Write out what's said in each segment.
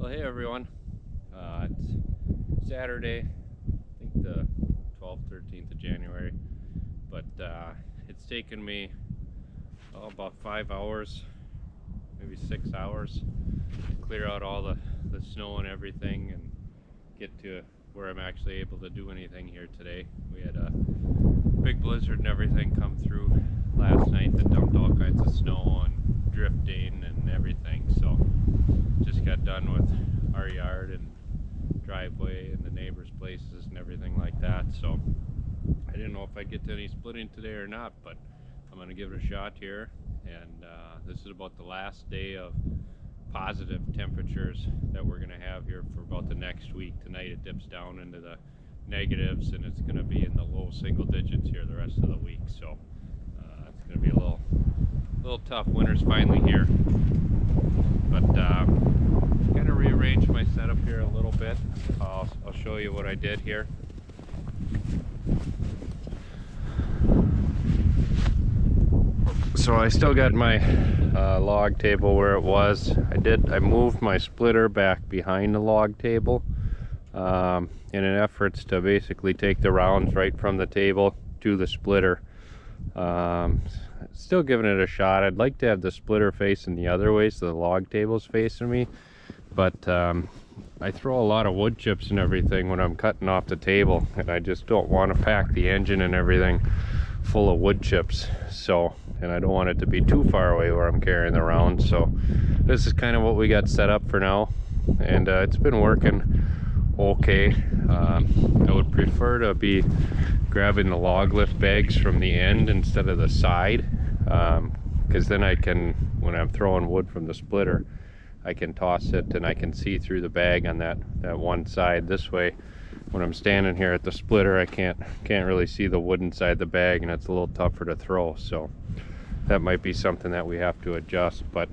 Well, hey everyone. It's Saturday, I think the 12th, 13th of January, but it's taken me about 5 hours, maybe 6 hours to clear out all the snow and everything and get to where I'm actually able to do anything here today. We had a big blizzard and everything come through last night that dumped all kinds of snow and drifting and everything, so just got done with our yard and driveway and the neighbors' places and everything like that. So I didn't know if I'd get to any splitting today or not, but I'm going to give it a shot here. And this is about the last day of positive temperatures that we're going to have here for about the next week. Tonight it dips down into the negatives and it's going to be in the low single digits here the rest of the week. So it's going to be a little tough. Winter's finally here, but kind of rearranged my setup here a little bit. I'll show you what I did here. So I still got my log table where it was. I moved my splitter back behind the log table in an effort to basically take the rounds right from the table to the splitter. Still giving it a shot. I'd like to have the splitter facing the other way so the log table's facing me, but I throw a lot of wood chips and everything when I'm cutting off the table, and I just don't want to pack the engine and everything full of wood chips. So, and I don't want it to be too far away where I'm carrying the round. So this is kind of what we got set up for now, and it's been working okay. I would prefer to be grabbing the log lift bags from the end instead of the side, because then I can, when I'm throwing wood from the splitter, I can toss it and I can see through the bag on that one side. This way, when I'm standing here at the splitter, I can't really see the wood inside the bag, and it's a little tougher to throw. So that might be something that we have to adjust. But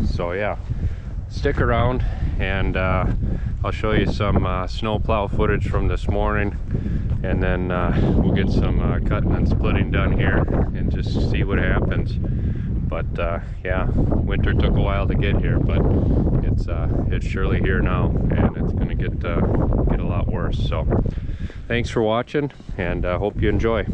so yeah, stick around and I'll show you some snowplow footage from this morning, and then we'll get some cutting and splitting done here and just see what happens. But yeah, winter took a while to get here, but it's surely here now, and it's going to get a lot worse. So thanks for watching, and I hope you enjoy.